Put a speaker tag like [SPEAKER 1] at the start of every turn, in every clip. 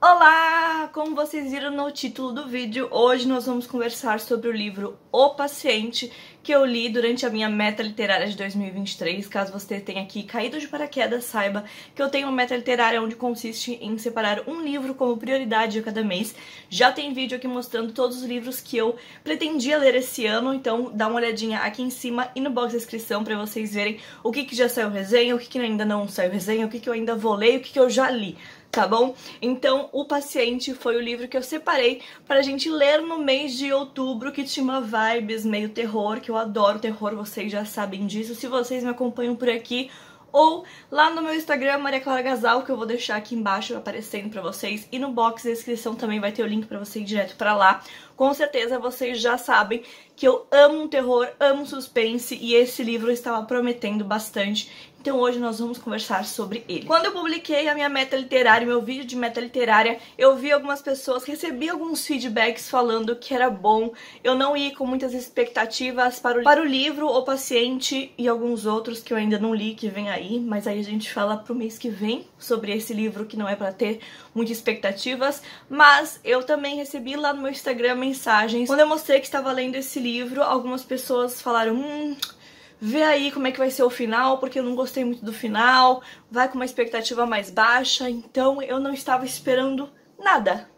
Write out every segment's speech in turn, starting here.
[SPEAKER 1] Olá! Como vocês viram no título do vídeo, hoje nós vamos conversar sobre o livro O Paciente, que eu li durante a minha meta literária de 2023. Caso você tenha aqui caído de paraquedas, saiba que eu tenho uma meta literária onde consiste em separar um livro como prioridade a cada mês. Já tem vídeo aqui mostrando todos os livros que eu pretendia ler esse ano, então dá uma olhadinha aqui em cima e no box de descrição para vocês verem o que já saiu resenha, o que ainda não saiu resenha, o que eu ainda vou ler e o que eu já li. Tá bom? Então, O Paciente foi o livro que eu separei pra gente ler no mês de outubro, que tinha uma vibes meio terror, que eu adoro terror, vocês já sabem disso. Se vocês me acompanham por aqui, ou lá no meu Instagram, Maria Clara Gasal, que eu vou deixar aqui embaixo aparecendo pra vocês, e no box de descrição também vai ter o link pra você ir direto pra lá. Com certeza vocês já sabem que eu amo terror, amo suspense, e esse livro estava prometendo bastante. Então hoje nós vamos conversar sobre ele. Quando eu publiquei a minha meta literária, meu vídeo de meta literária, eu vi algumas pessoas, recebi alguns feedbacks falando que era bom. Eu não ia com muitas expectativas para o livro O Paciente e alguns outros que eu ainda não li, que vem aí. Mas aí a gente fala pro mês que vem sobre esse livro, que não é para ter muitas expectativas. Mas eu também recebi lá no meu Instagram mensagens. Quando eu mostrei que estava lendo esse livro, algumas pessoas falaram... Vê aí como é que vai ser o final, porque eu não gostei muito do final, vai com uma expectativa mais baixa, então eu não estava esperando nada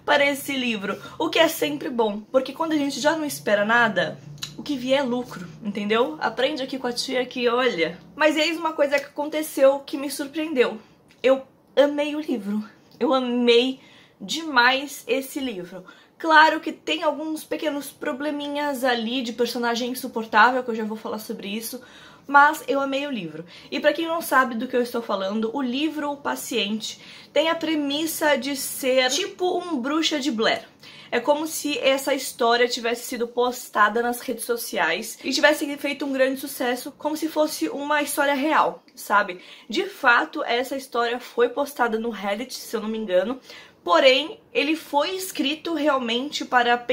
[SPEAKER 1] para esse livro, o que é sempre bom, porque quando a gente já não espera nada, o que vier é lucro, entendeu? Aprende aqui com a tia que olha. Mas eis uma coisa que aconteceu que me surpreendeu. Eu amei o livro, eu amei demais esse livro. Claro que tem alguns pequenos probleminhas ali de personagem insuportável, que eu já vou falar sobre isso, mas eu amei o livro. E pra quem não sabe do que eu estou falando, o livro O Paciente tem a premissa de ser tipo um Bruxa de Blair. É como se essa história tivesse sido postada nas redes sociais e tivesse feito um grande sucesso, como se fosse uma história real, sabe? De fato, essa história foi postada no Reddit, se eu não me engano, porém, ele foi escrito realmente para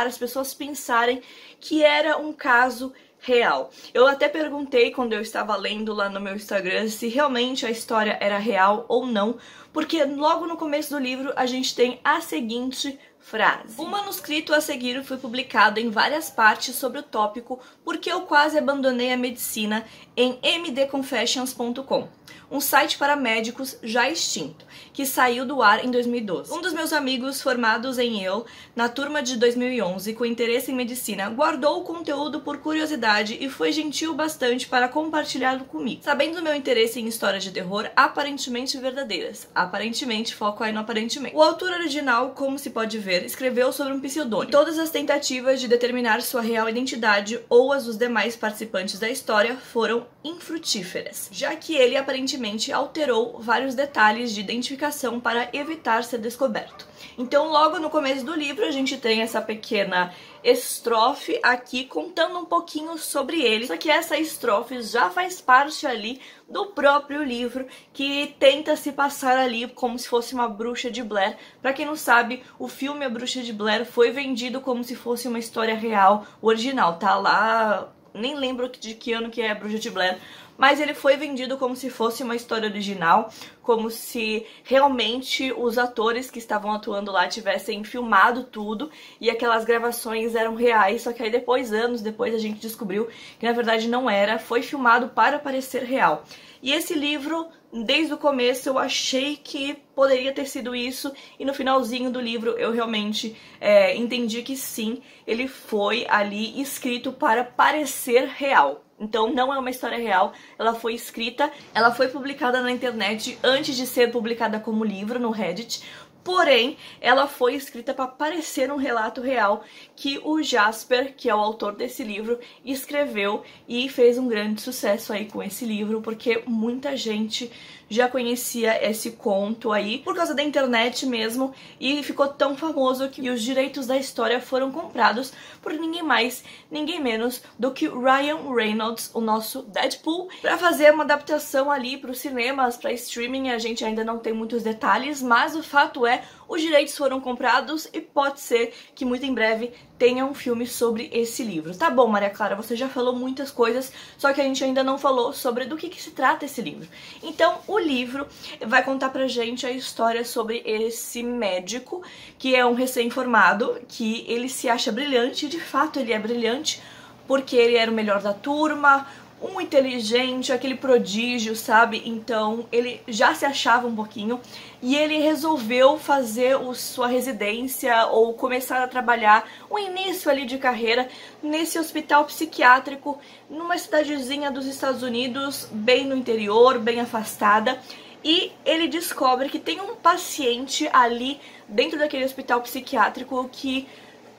[SPEAKER 1] as pessoas pensarem que era um caso real. Eu até perguntei quando eu estava lendo lá no meu Instagram se realmente a história era real ou não, porque logo no começo do livro a gente tem a seguinte frase: o manuscrito a seguir foi publicado em várias partes sobre o tópico Porque eu quase abandonei a medicina em mdconfessions.com, um site para médicos já extinto, que saiu do ar em 2012. Um dos meus amigos formados em Yale, na turma de 2011, com interesse em medicina, guardou o conteúdo por curiosidade e foi gentil bastante para compartilhá-lo comigo. Sabendo do meu interesse em histórias de terror aparentemente verdadeiras. Aparentemente, foco aí no aparentemente. O autor original, como se pode ver, escreveu sobre um pseudônimo. Todas as tentativas de determinar sua real identidade ou as dos demais participantes da história foram infrutíferas, já que ele aparentemente alterou vários detalhes de identificação para evitar ser descoberto. Então, logo no começo do livro, a gente tem essa pequena estrofe aqui contando um pouquinho sobre ele, só que essa estrofe já faz parte ali do próprio livro, que tenta se passar ali como se fosse uma Bruxa de Blair. Pra quem não sabe, o filme A Bruxa de Blair foi vendido como se fosse uma história real, o original, tá lá, nem lembro de que ano que é A Bruxa de Blair, mas ele foi vendido como se fosse uma história original, como se realmente os atores que estavam atuando lá tivessem filmado tudo e aquelas gravações eram reais, só que aí depois, anos depois, a gente descobriu que na verdade não era, foi filmado para parecer real. E esse livro, desde o começo, eu achei que poderia ter sido isso, e no finalzinho do livro eu realmente entendi que sim, ele foi ali escrito para parecer real. Então não é uma história real, ela foi escrita, ela foi publicada na internet antes de ser publicada como livro no Reddit, porém ela foi escrita para parecer um relato real que o Jasper, que é o autor desse livro, escreveu e fez um grande sucesso aí com esse livro, porque muita gente já conhecia esse conto aí por causa da internet mesmo, e ficou tão famoso que os direitos da história foram comprados por ninguém mais, ninguém menos do que Ryan Reynolds, o nosso Deadpool, para fazer uma adaptação ali para os cinemas, para streaming. A gente ainda não tem muitos detalhes, mas o fato é, os direitos foram comprados e pode ser que muito em breve tenha um filme sobre esse livro. Tá bom, Maria Clara, você já falou muitas coisas, só que a gente ainda não falou sobre do que se trata esse livro. Então, o livro vai contar pra gente a história sobre esse médico, que é um recém-formado, que ele se acha brilhante, e de fato ele é brilhante, porque ele era o melhor da turma, um inteligente, aquele prodígio, sabe? Então ele já se achava um pouquinho e ele resolveu fazer sua residência ou começar a trabalhar, o início ali de carreira, nesse hospital psiquiátrico, numa cidadezinha dos Estados Unidos, bem no interior, bem afastada. E ele descobre que tem um paciente ali dentro daquele hospital psiquiátrico que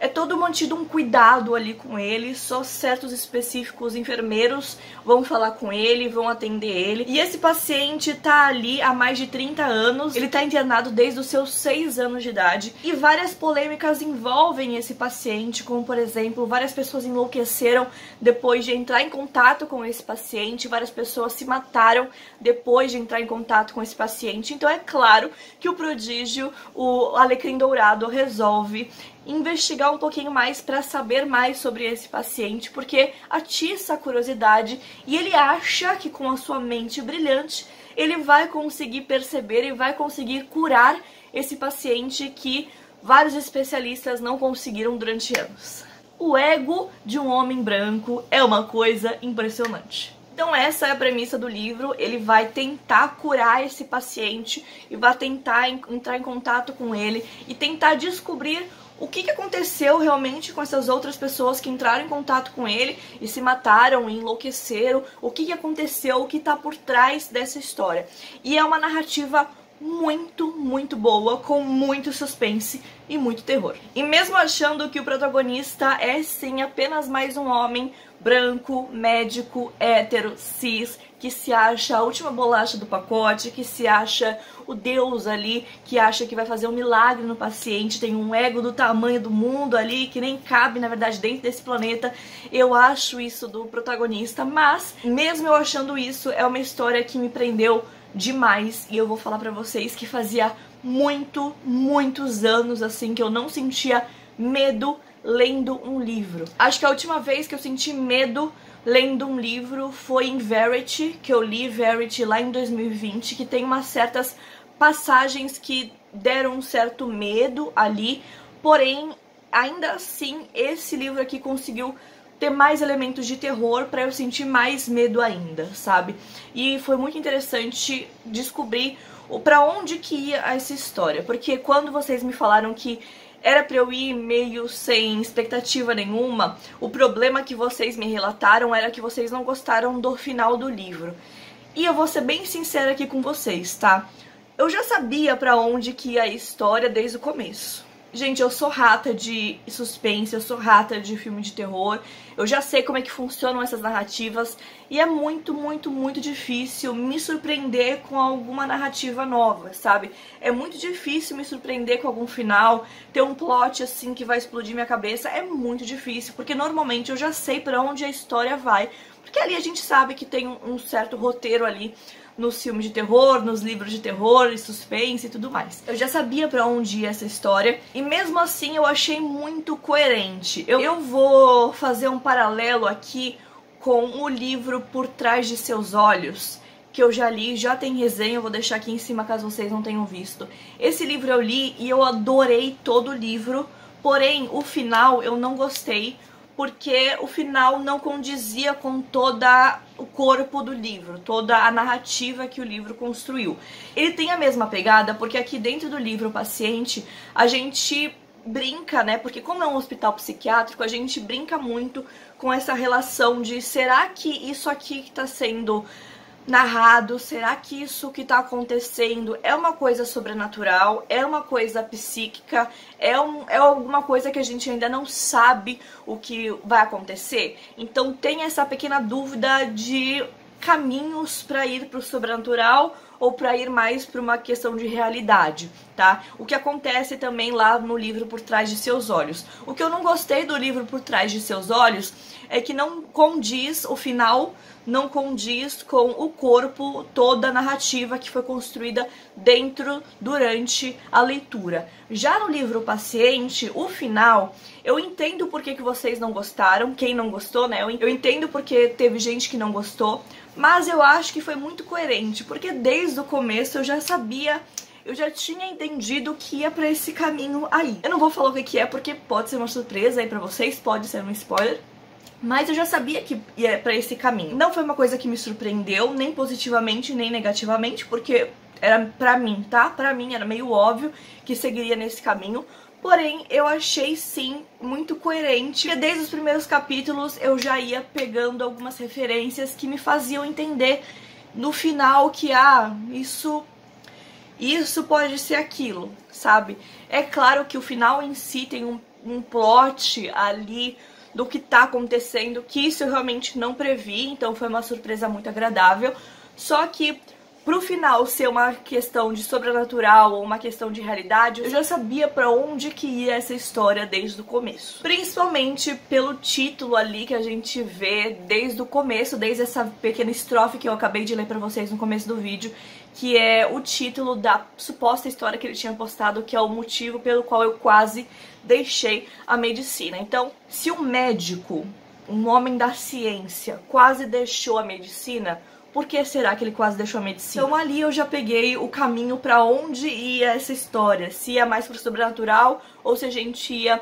[SPEAKER 1] é todo mantido um cuidado ali com ele, só certos específicos enfermeiros vão falar com ele, vão atender ele. E esse paciente tá ali há mais de 30 anos, ele tá internado desde os seus 6 anos de idade. E várias polêmicas envolvem esse paciente, como por exemplo, várias pessoas enlouqueceram depois de entrar em contato com esse paciente, várias pessoas se mataram depois de entrar em contato com esse paciente. Então é claro que o prodígio, o Alecrim Dourado, resolve investigar um pouquinho mais para saber mais sobre esse paciente, porque atiça a curiosidade e ele acha que com a sua mente brilhante ele vai conseguir perceber e vai conseguir curar esse paciente que vários especialistas não conseguiram durante anos. O ego de um homem branco é uma coisa impressionante. Então essa é a premissa do livro, ele vai tentar curar esse paciente e vai tentar entrar em contato com ele e tentar descobrir o que aconteceu realmente com essas outras pessoas que entraram em contato com ele e se mataram, e enlouqueceram, o que aconteceu, o que está por trás dessa história. E é uma narrativa muito, muito boa, com muito suspense e muito terror. E mesmo achando que o protagonista é sim apenas mais um homem branco, médico, hétero, cis, que se acha a última bolacha do pacote, que se acha o deus ali, que acha que vai fazer um milagre no paciente, tem um ego do tamanho do mundo ali, que nem cabe, na verdade, dentro desse planeta. Eu acho isso do protagonista, mas mesmo eu achando isso, é uma história que me prendeu demais, e eu vou falar pra vocês que fazia muitos anos, assim, que eu não sentia medo lendo um livro. Acho que a última vez que eu senti medo lendo um livro foi em Verity, que eu li Verity lá em 2020, que tem umas certas passagens que deram um certo medo ali, porém, ainda assim, esse livro aqui conseguiu ter mais elementos de terror pra eu sentir mais medo ainda, sabe? E foi muito interessante descobrir pra onde que ia essa história, porque quando vocês me falaram que era pra eu ir meio sem expectativa nenhuma, o problema que vocês me relataram era que vocês não gostaram do final do livro. E eu vou ser bem sincera aqui com vocês, tá? Eu já sabia pra onde que ia a história desde o começo. Gente, eu sou rata de suspense, eu sou rata de filme de terror, eu já sei como é que funcionam essas narrativas e é muito difícil me surpreender com alguma narrativa nova, sabe? É muito difícil me surpreender com algum final, ter um plot assim que vai explodir minha cabeça, é muito difícil, porque normalmente eu já sei pra onde a história vai, porque ali a gente sabe que tem um certo roteiro ali nos filmes de terror, nos livros de terror e suspense e tudo mais. Eu já sabia pra onde ia essa história e mesmo assim eu achei muito coerente. Eu vou fazer um paralelo aqui com o livro Por Trás de Seus Olhos, que eu já li, já tem resenha, eu vou deixar aqui em cima caso vocês não tenham visto. Esse livro eu li e eu adorei todo o livro, porém o final eu não gostei, porque o final não condizia com todo o corpo do livro, toda a narrativa que o livro construiu. Ele tem a mesma pegada, porque aqui dentro do livro O Paciente, a gente brinca, né, porque como é um hospital psiquiátrico, a gente brinca muito com essa relação de será que isso aqui que está sendo narrado, será que isso que tá acontecendo é uma coisa sobrenatural, é uma coisa psíquica, é alguma coisa que a gente ainda não sabe o que vai acontecer? Então tem essa pequena dúvida de caminhos para ir pro sobrenatural ou pra ir mais pra uma questão de realidade, tá? O que acontece também lá no livro Por Trás de Seus Olhos. O que eu não gostei do livro Por Trás de Seus Olhos é que não condiz, o final não condiz com o corpo, toda a narrativa que foi construída durante a leitura. Já no livro O Paciente, o final, eu entendo por que vocês não gostaram, quem não gostou, né? Eu entendo porque teve gente que não gostou, mas eu acho que foi muito coerente, porque desde o começo eu já sabia, eu já tinha entendido que ia pra esse caminho aí. Eu não vou falar o que é, porque pode ser uma surpresa aí pra vocês, pode ser um spoiler, mas eu já sabia que ia pra esse caminho. Não foi uma coisa que me surpreendeu, nem positivamente, nem negativamente, porque era pra mim, tá? Pra mim era meio óbvio que seguiria nesse caminho. Porém, eu achei sim muito coerente, porque desde os primeiros capítulos eu já ia pegando algumas referências que me faziam entender no final que, isso pode ser aquilo, sabe? É claro que o final em si tem um plot ali do que tá acontecendo, que isso eu realmente não previ, então foi uma surpresa muito agradável. Só que pro final ser uma questão de sobrenatural ou uma questão de realidade, eu já sabia pra onde que ia essa história desde o começo. Principalmente pelo título ali que a gente vê desde o começo, desde essa pequena estrofe que eu acabei de ler pra vocês no começo do vídeo, que é o título da suposta história que ele tinha postado, que é o motivo pelo qual eu quase deixei a medicina. Então, se um médico, um homem da ciência, quase deixou a medicina, por que será que ele quase deixou a medicina? Então ali eu já peguei o caminho pra onde ia essa história, se ia mais pro sobrenatural ou se a gente ia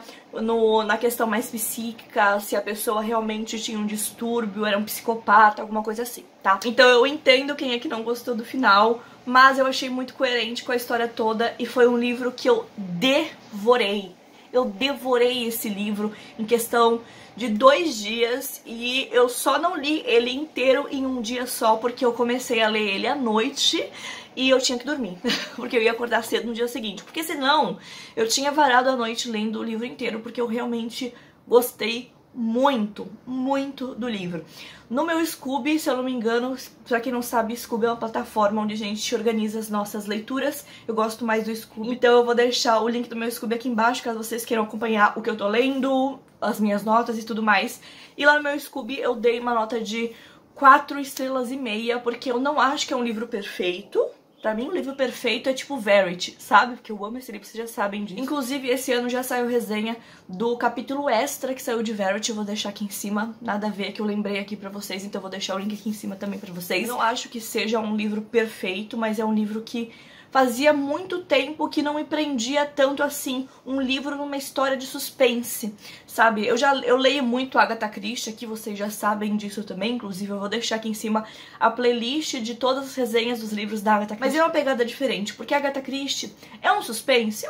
[SPEAKER 1] na questão mais psíquica, se a pessoa realmente tinha um distúrbio, era um psicopata, alguma coisa assim, tá? Então eu entendo quem é que não gostou do final, mas eu achei muito coerente com a história toda e foi um livro que eu devorei. Eu devorei esse livro em questão de 2 dias e eu só não li ele inteiro em um dia só porque eu comecei a ler ele à noite e eu tinha que dormir, porque eu ia acordar cedo no dia seguinte, porque senão eu tinha varado a noite lendo o livro inteiro, porque eu realmente gostei muito, muito do livro. No meu Scooby, se eu não me engano, pra quem não sabe, Scooby é uma plataforma onde a gente organiza as nossas leituras. Eu gosto mais do Scooby, então eu vou deixar o link do meu Scooby aqui embaixo, caso vocês queiram acompanhar o que eu tô lendo, as minhas notas e tudo mais. E lá no meu Scooby eu dei uma nota de 4,5 estrelas, porque eu não acho que é um livro perfeito. Pra mim, o livro perfeito é tipo Verity, sabe? Porque eu amo esse livro, vocês já sabem disso. Inclusive, esse ano já saiu resenha do capítulo extra que saiu de Verity. Eu vou deixar aqui em cima, nada a ver, que eu lembrei aqui pra vocês, então eu vou deixar o link aqui em cima também pra vocês. Eu não acho que seja um livro perfeito, mas é um livro que fazia muito tempo que não me prendia tanto assim um livro numa história de suspense, sabe? Eu leio muito Agatha Christie, aqui vocês já sabem disso também, inclusive eu vou deixar aqui em cima a playlist de todas as resenhas dos livros da Agatha Christie. Mas é uma pegada diferente, porque a Agatha Christie é um suspense,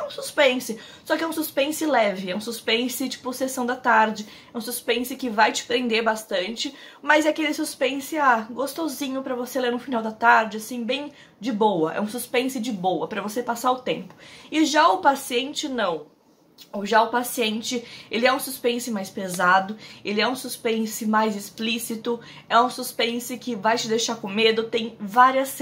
[SPEAKER 1] só que é um suspense leve, é um suspense tipo Sessão da Tarde, é um suspense que vai te prender bastante, mas é aquele suspense, gostosinho pra você ler no final da tarde, assim, bem de boa, é um suspense de boa, pra você passar o tempo. E já o Paciente, não. Já o Paciente, ele é um suspense mais pesado, ele é um suspense mais explícito, é um suspense que vai te deixar com medo, tem várias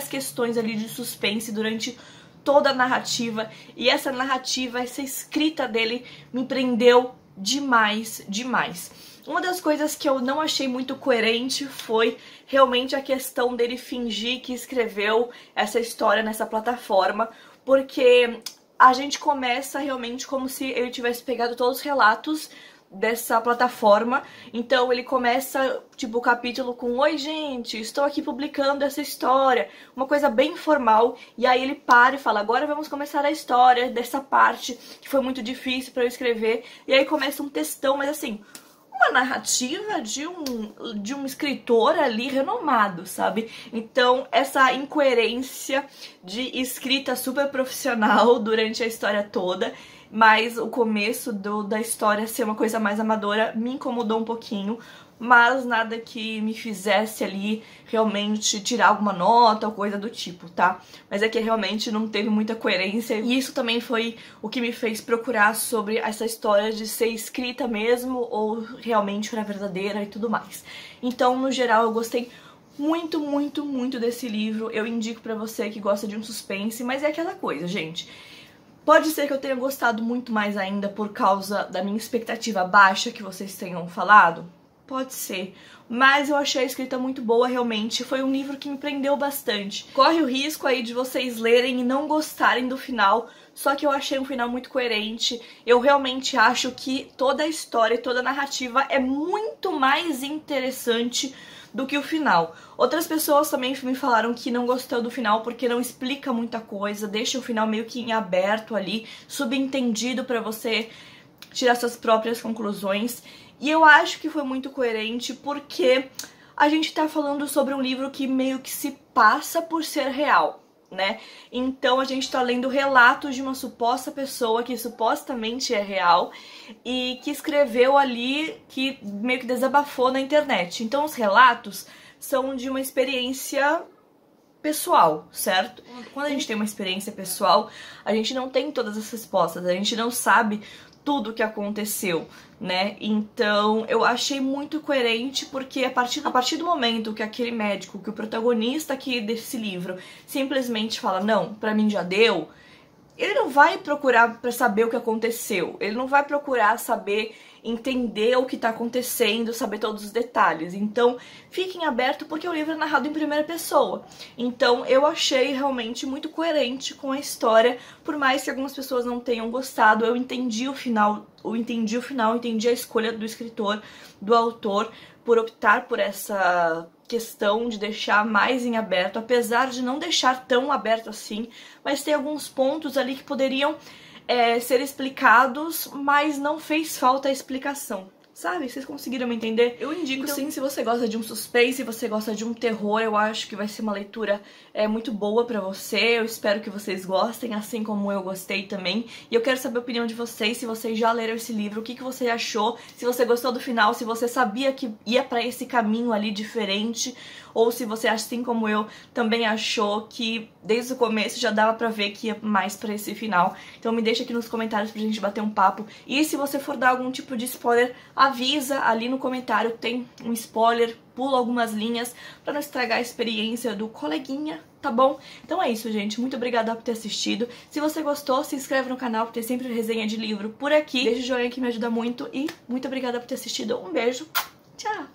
[SPEAKER 1] questões ali de suspense durante toda a narrativa, e essa narrativa, essa escrita dele me prendeu demais, demais. Uma das coisas que eu não achei muito coerente foi realmente a questão dele fingir que escreveu essa história nessa plataforma, porque a gente começa realmente como se ele tivesse pegado todos os relatos dessa plataforma. Então ele começa, tipo, o capítulo com: oi gente, estou aqui publicando essa história, uma coisa bem informal, e aí ele para e fala: agora vamos começar a história dessa parte que foi muito difícil pra eu escrever, e aí começa um textão, mas assim, uma narrativa de um escritor ali renomado, sabe? Então, essa incoerência de escrita super profissional durante a história toda, mas o começo da história ser uma coisa mais amadora me incomodou um pouquinho, mas nada que me fizesse ali realmente tirar alguma nota ou coisa do tipo, tá? Mas é que realmente não teve muita coerência, e isso também foi o que me fez procurar sobre essa história de ser escrita mesmo ou realmente era verdadeira e tudo mais. Então, no geral, eu gostei muito, muito, muito desse livro. Eu indico pra você que gosta de um suspense, mas é aquela coisa, gente. Pode ser que eu tenha gostado muito mais ainda por causa da minha expectativa baixa que vocês tenham falado. Pode ser, mas eu achei a escrita muito boa, realmente. Foi um livro que me prendeu bastante. Corre o risco aí de vocês lerem e não gostarem do final, só que eu achei um final muito coerente. Eu realmente acho que toda a história e toda a narrativa é muito mais interessante do que o final. Outras pessoas também me falaram que não gostou do final porque não explica muita coisa, deixa o final meio que em aberto ali, subentendido pra você tirar suas próprias conclusões. E eu acho que foi muito coerente porque a gente tá falando sobre um livro que meio que se passa por ser real, né? Então a gente tá lendo relatos de uma suposta pessoa que supostamente é real e que escreveu ali, que meio que desabafou na internet. Então os relatos são de uma experiência pessoal, certo? Quando a gente tem uma experiência pessoal, a gente não tem todas as respostas, a gente não sabe tudo o que aconteceu, né? Então eu achei muito coerente porque a partir do momento que aquele médico, que o protagonista aqui desse livro simplesmente fala, não, pra mim já deu, ele não vai procurar pra saber o que aconteceu, ele não vai procurar saber, entender o que tá acontecendo, saber todos os detalhes. Então fiquem abertos porque o livro é narrado em primeira pessoa. Então eu achei realmente muito coerente com a história, por mais que algumas pessoas não tenham gostado, eu entendi o final, entendi a escolha do escritor, do autor, por optar por essa questão de deixar mais em aberto, apesar de não deixar tão aberto assim, mas tem alguns pontos ali que poderiam ser explicados, mas não fez falta a explicação. Sabe? Vocês conseguiram me entender? Eu indico então, sim, se você gosta de um suspense, se você gosta de um terror, eu acho que vai ser uma leitura muito boa pra você. Eu espero que vocês gostem, assim como eu gostei também. E eu quero saber a opinião de vocês, se vocês já leram esse livro, o que você achou, se você gostou do final, se você sabia que ia pra esse caminho ali diferente, ou se você, assim como eu, também achou que desde o começo já dava pra ver que ia mais pra esse final. Então me deixa aqui nos comentários pra gente bater um papo. E se você for dar algum tipo de spoiler, avisa ali no comentário, tem um spoiler, pula algumas linhas pra não estragar a experiência do coleguinha, tá bom? Então é isso, gente. Muito obrigada por ter assistido. Se você gostou, se inscreve no canal, porque tem sempre resenha de livro por aqui. Deixa o joinha que me ajuda muito e muito obrigada por ter assistido. Um beijo, tchau!